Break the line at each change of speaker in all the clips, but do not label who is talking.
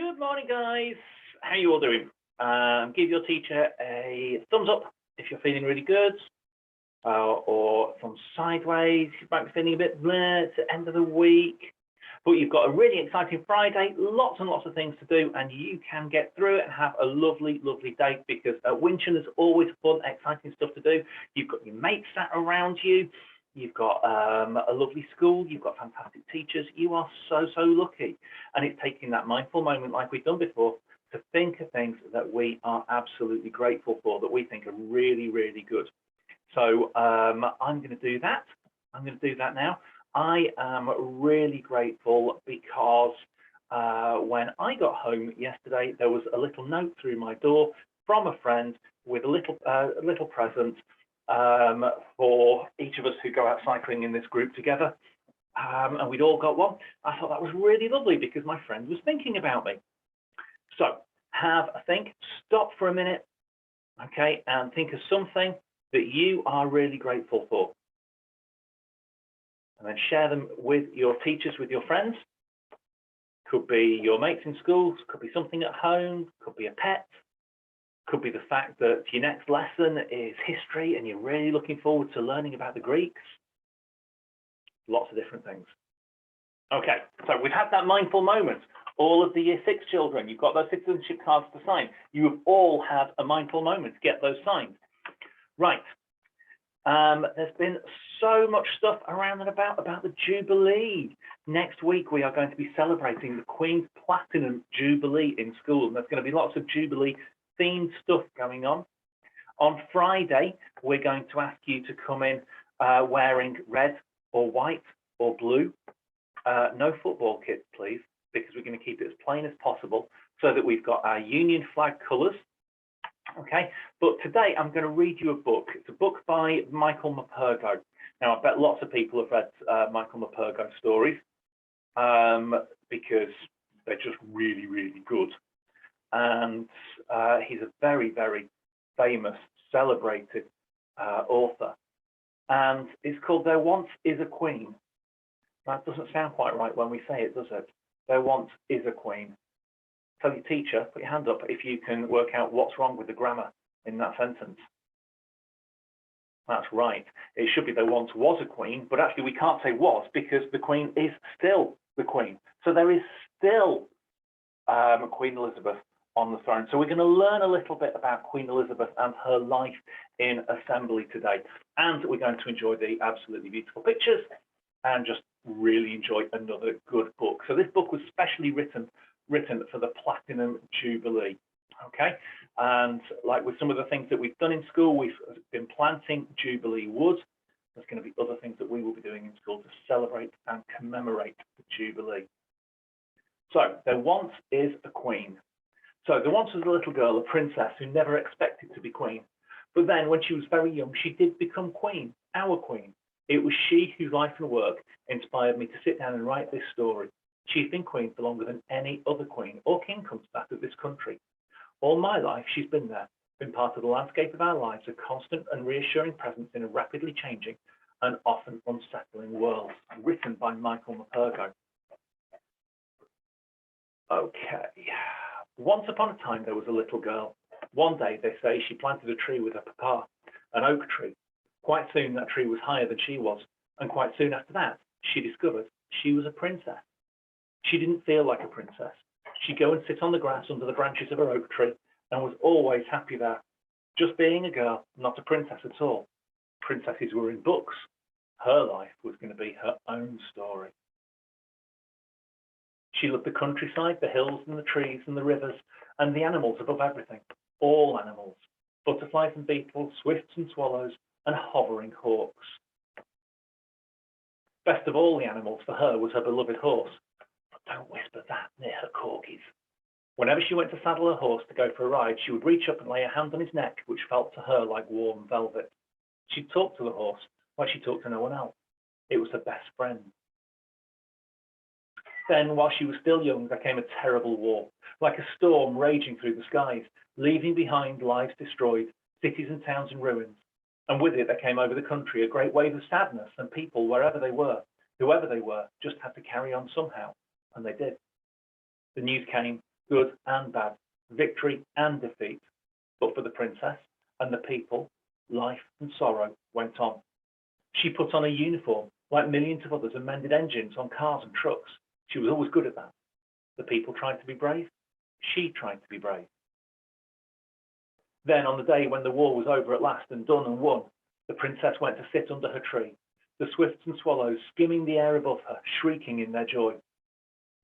Good morning, guys. How you all doing? Give your teacher a thumbs up if you're feeling really good, or from sideways. You might be feeling a bit bleh. It's the end of the week, but you've got a really exciting Friday, lots and lots of things to do, and you can get through it and have a lovely, lovely day, because at Winchon there's always fun, exciting stuff to do. You've got your mates sat around you. You've got a lovely school, you've got fantastic teachers. You are so, so lucky. And it's taking that mindful moment like we've done before to think of things that we are absolutely grateful for, that we think are really, really good. So I'm going to do that. I'm going to do that now. I am really grateful because when I got home yesterday, there was a little note through my door from a friend with a little present for each of us who go out cycling in this group together, and we'd all got one. I thought that was really lovely because my friend was thinking about me. So have a think, stop for a minute, okay, and think of something that you are really grateful for, and then share them with your teachers, with your friends. Could be your mates in schools, could be something at home, could be a pet. Could be the fact that your next lesson is history and you're really looking forward to learning about the Greeks. Lots of different things. Okay, so we've had that mindful moment. All of the Year 6 children, you've got those citizenship cards to sign. You have all had a mindful moment to get those signed. Right, there's been so much stuff around and about the Jubilee. Next week, we are going to be celebrating the Queen's Platinum Jubilee in school, and there's going to be lots of Jubilee themed stuff going on. On Friday, we're going to ask you to come in wearing red or white or blue. No football kits, please, because we're going to keep it as plain as possible so that we've got our Union flag colours. Okay, but today I'm going to read you a book. It's a book by Michael Morpurgo. Now, I bet lots of people have read Michael Morpurgo stories because they're just really, really good. And he's a very, very famous, celebrated author. And it's called There Once Is a Queen. That doesn't sound quite right when we say it, does it? There once is a queen. Tell your teacher, put your hand up if you can work out what's wrong with the grammar in that sentence. That's right. It should be there once was a queen, but actually we can't say was because the queen is still the queen. So there is still Queen Elizabeth on the throne. So we're going to learn a little bit about Queen Elizabeth and her life in assembly today. And we're going to enjoy the absolutely beautiful pictures and just really enjoy another good book. So this book was specially written for the Platinum Jubilee. Okay, and like with some of the things that we've done in school, we've been planting Jubilee wood. There's going to be other things that we will be doing in school to celebrate and commemorate the Jubilee. So there once is a queen. So there once was a little girl, a princess, who never expected to be queen. But then when she was very young, she did become queen, our queen. It was she whose life and work inspired me to sit down and write this story. She's been queen for longer than any other queen or king comes back of this country. All my life, she's been there, been part of the landscape of our lives, a constant and reassuring presence in a rapidly changing and often unsettling world. Written by Michael Morpurgo. Okay. Once upon a time, there was a little girl. One day, they say, she planted a tree with her papa, an oak tree. Quite soon, that tree was higher than she was, and quite soon after that, she discovered she was a princess. She didn't feel like a princess. She'd go and sit on the grass under the branches of her oak tree and was always happy there, just being a girl, not a princess at all. Princesses were in books. Her life was going to be her own story. She loved the countryside, the hills and the trees and the rivers and the animals above everything, all animals, butterflies and beetles, swifts and swallows and hovering hawks. Best of all the animals for her was her beloved horse. But don't whisper that near her corgis. Whenever she went to saddle her horse to go for a ride, she would reach up and lay her hand on his neck, which felt to her like warm velvet. She'd talk to the horse like she talked to no one else. It was her best friend. Then, while she was still young, there came a terrible war, like a storm raging through the skies, leaving behind lives destroyed, cities and towns in ruins. And with it, there came over the country a great wave of sadness, and people, wherever they were, whoever they were, just had to carry on somehow, and they did. The news came good and bad, victory and defeat. But for the princess and the people, life and sorrow went on. She put on a uniform like millions of others and mended engines on cars and trucks. She was always good at that. The people tried to be brave. She tried to be brave. Then, on the day when the war was over at last and done and won, the princess went to sit under her tree, the swifts and swallows skimming the air above her, shrieking in their joy.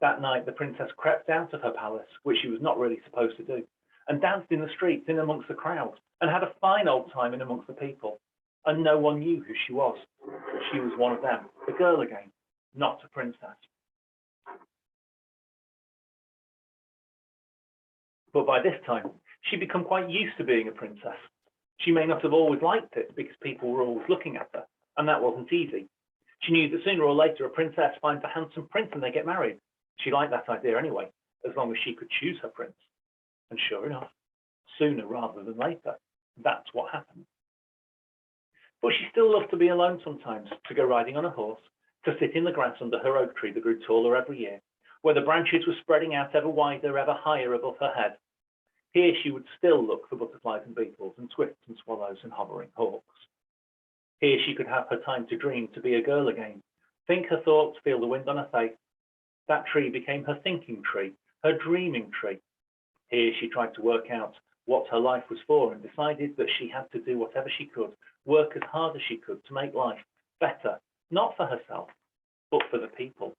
That night, the princess crept out of her palace, which she was not really supposed to do, and danced in the streets in amongst the crowd, and had a fine old time in amongst the people. And no one knew who she was. She was one of them, a girl again, not a princess. But by this time, she'd become quite used to being a princess. She may not have always liked it because people were always looking at her, and that wasn't easy. She knew that sooner or later a princess finds a handsome prince and they get married. She liked that idea anyway, as long as she could choose her prince. And sure enough, sooner rather than later, that's what happened. But she still loved to be alone sometimes, to go riding on a horse, to sit in the grass under her oak tree that grew taller every year, where the branches were spreading out ever wider, ever higher above her head. Here she would still look for butterflies and beetles and swifts and swallows and hovering hawks. Here she could have her time to dream, to be a girl again, think her thoughts, feel the wind on her face. That tree became her thinking tree, her dreaming tree. Here she tried to work out what her life was for and decided that she had to do whatever she could, work as hard as she could to make life better, not for herself, but for the people.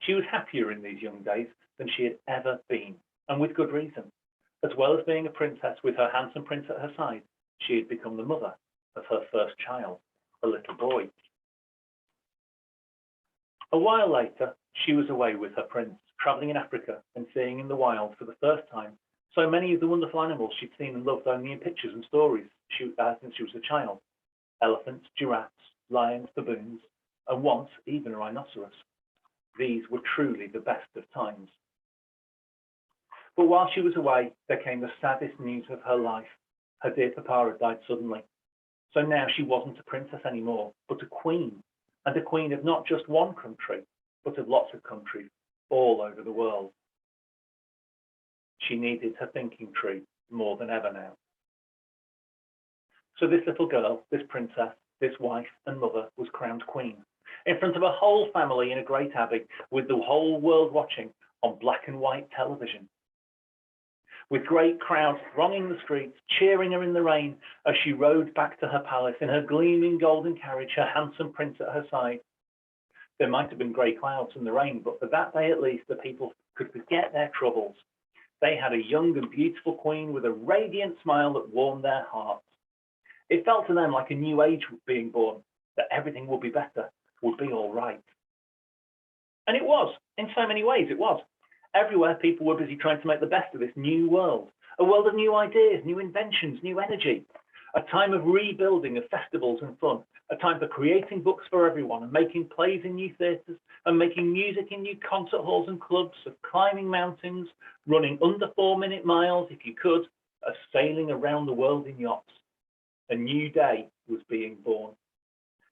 She was happier in these young days than she had ever been, and with good reason. As well as being a princess with her handsome prince at her side, she had become the mother of her first child, a little boy. A while later, she was away with her prince, traveling in Africa and seeing in the wild for the first time so many of the wonderful animals she'd seen and loved only in pictures and stories since she was a child. Elephants, giraffes, lions, baboons, and once even a rhinoceros. These were truly the best of times. But while she was away, there came the saddest news of her life. Her dear papa had died suddenly. So now she wasn't a princess anymore, but a queen, and a queen of not just one country, but of lots of countries all over the world. She needed her thinking tree more than ever now. So this little girl, this princess, this wife and mother was crowned queen, in front of a whole family in a great abbey, with the whole world watching on black and white television. With great crowds thronging the streets, cheering her in the rain as she rode back to her palace in her gleaming golden carriage, her handsome prince at her side. There might have been grey clouds in the rain, but for that day at least, the people could forget their troubles. They had a young and beautiful queen with a radiant smile that warmed their hearts. It felt to them like a new age being born, that everything would be better, would be all right. And it was, in so many ways it was. Everywhere people were busy trying to make the best of this new world, a world of new ideas, new inventions, new energy, a time of rebuilding, of festivals and fun, a time for creating books for everyone and making plays in new theatres and making music in new concert halls and clubs, of climbing mountains, running under 4-minute miles if you could, of sailing around the world in yachts. A new day was being born.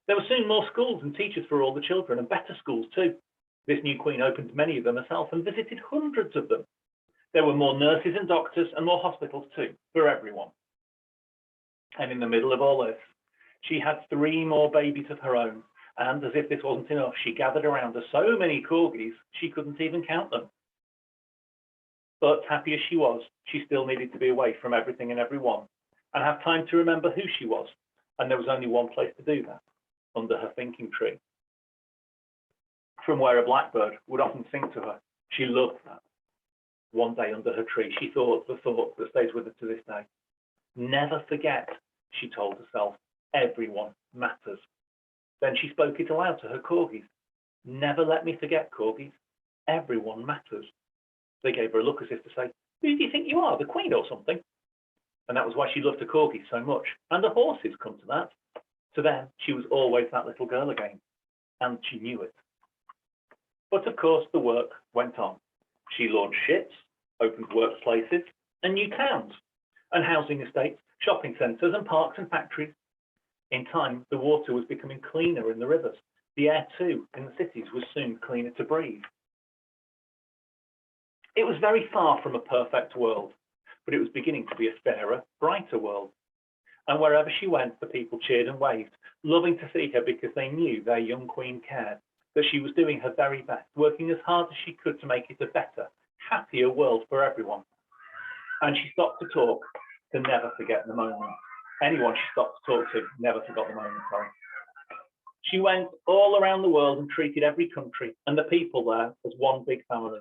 There were soon more schools and teachers for all the children, and better schools too. This new queen opened many of them herself and visited hundreds of them. There were more nurses and doctors and more hospitals too, for everyone. And in the middle of all this, she had 3 more babies of her own, and as if this wasn't enough, she gathered around her so many corgis, she couldn't even count them. But happy as she was, she still needed to be away from everything and everyone, and have time to remember who she was, and there was only one place to do that, under her thinking tree. From where a blackbird would often sing to her. She loved that. One day under her tree, she thought the thought that stays with her to this day. Never forget, she told herself, everyone matters. Then she spoke it aloud to her corgis. Never let me forget, corgis. Everyone matters. They gave her a look as if to say, who do you think you are, the queen or something? And that was why she loved her corgis so much. And the horses, come to that. To them, she was always that little girl again. And she knew it. But of course, the work went on. She launched ships, opened workplaces, and new towns, and housing estates, shopping centres, and parks and factories. In time, the water was becoming cleaner in the rivers. The air, too, in the cities was soon cleaner to breathe. It was very far from a perfect world, but it was beginning to be a fairer, brighter world. And wherever she went, the people cheered and waved, loving to see her because they knew their young queen cared, that she was doing her very best, working as hard as she could to make it a better, happier world for everyone. And she stopped to talk, to never forget the moment. Anyone she stopped to talk to never forgot the moment, sorry. She went all around the world and treated every country and the people there as one big family.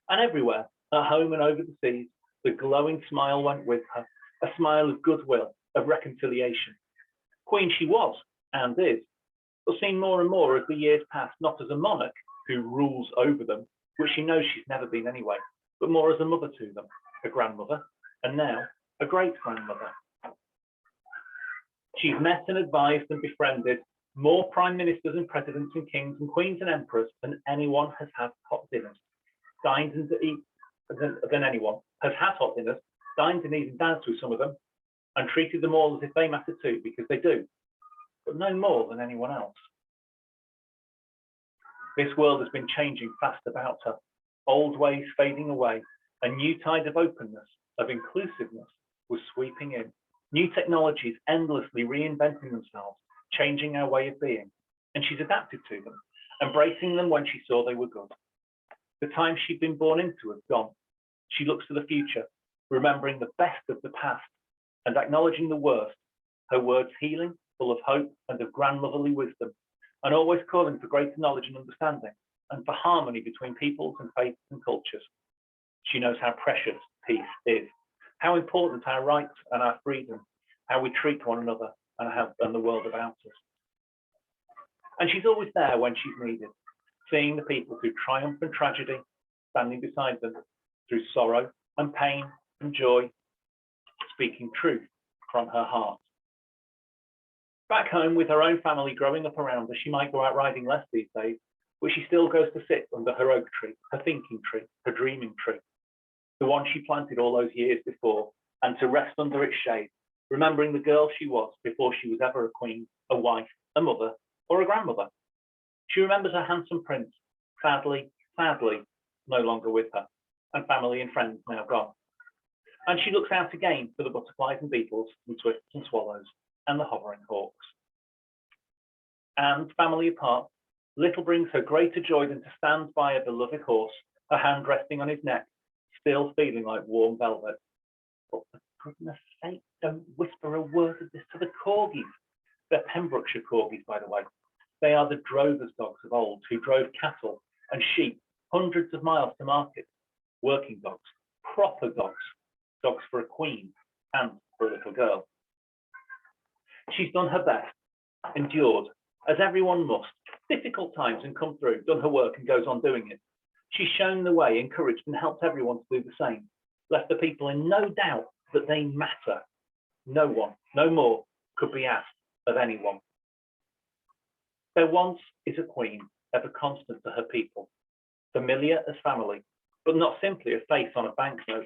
And everywhere, at home and over the seas, the glowing smile went with her, a smile of goodwill, of reconciliation. Queen she was, and is, but seen more and more as the years passed, not as a monarch who rules over them, which she knows she's never been anyway, but more as a mother to them, a grandmother, and now a great-grandmother. She's met and advised and befriended more prime ministers and presidents and kings and queens and emperors than anyone has had hot dinners, dined and eat than anyone has had hot dinners, dined and eaten danced with some of them, and treated them all as if they matter too, because they do, but no more than anyone else. This world has been changing fast about her, old ways fading away, a new tide of openness, of inclusiveness was sweeping in, new technologies endlessly reinventing themselves, changing our way of being, and she's adapted to them, embracing them when she saw they were good. The time she'd been born into has gone. She looks to the future, remembering the best of the past and acknowledging the worst, her words healing, full of hope and of grandmotherly wisdom, and always calling for greater knowledge and understanding, and for harmony between peoples and faiths and cultures. She knows how precious peace is, how important our rights and our freedom, how we treat one another and the world about us. And she's always there when she's needed, seeing the people through triumph and tragedy, standing beside them through sorrow and pain and joy, speaking truth from her heart. Back home with her own family growing up around her, she might go out riding less these days, but she still goes to sit under her oak tree, her thinking tree, her dreaming tree, the one she planted all those years before, and to rest under its shade, remembering the girl she was before she was ever a queen, a wife, a mother, or a grandmother. She remembers her handsome prince, sadly, no longer with her, and family and friends now gone. And she looks out again for the butterflies and beetles and swifts and swallows and the hovering hawks. And family apart, little brings her greater joy than to stand by a beloved horse, her hand resting on his neck, still feeling like warm velvet. But for goodness sake, don't whisper a word of this to the corgis. They're Pembrokeshire corgis, by the way. They are the drovers' dogs of old who drove cattle and sheep hundreds of miles to market. Working dogs, proper dogs, dogs for a queen and for a little girl. She's done her best, endured, as everyone must, difficult times and come through, done her work and goes on doing it. She's shown the way, encouraged and helped everyone to do the same, left the people in no doubt that they matter. No one, no more, could be asked of anyone. There once is a queen, ever constant to her people, familiar as family, but not simply a face on a banknote,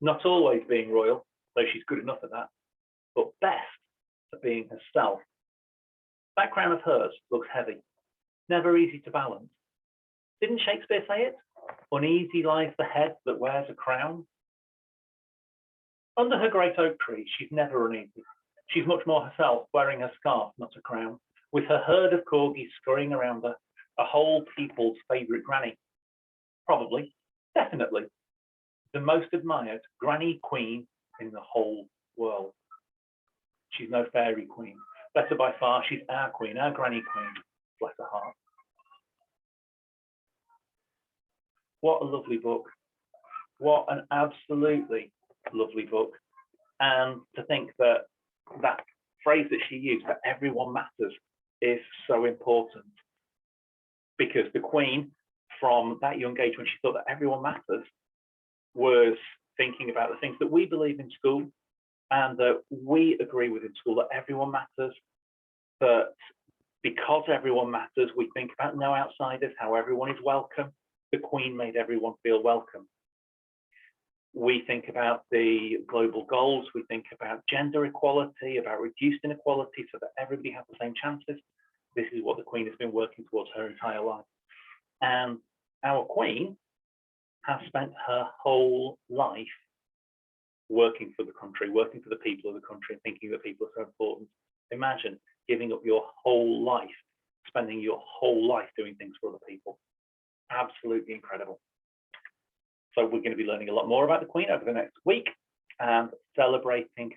not always being royal, though she's good enough at that, but best at being herself. That crown of hers looks heavy, never easy to balance. Didn't Shakespeare say it? Uneasy lies the head that wears a crown. Under her great oak tree, she's never uneasy. She's much more herself, wearing her scarf, not a crown, with her herd of corgis scurrying around her, a whole people's favourite granny. Probably, definitely, the most admired granny queen in the whole world. She's no fairy queen. Better by far, she's our queen, our granny queen. Bless her heart. What a lovely book. What an absolutely lovely book. And to think that that phrase that she used, that everyone matters, is so important. Because the Queen, from that young age when she thought that everyone matters, was thinking about the things that we believe in school and that we agree with in school, that everyone matters, that because everyone matters, we think about no outsiders, how everyone is welcome. The Queen made everyone feel welcome. We think about the global goals, we think about gender equality, about reduced inequality so that everybody has the same chances. This is what the Queen has been working towards her entire life. And our Queen has spent her whole life working for the country, working for the people of the country, and thinking that people are so important. Imagine giving up your whole life, spending your whole life doing things for other people. Absolutely incredible. So we're going to be learning a lot more about the Queen over the next week and celebrating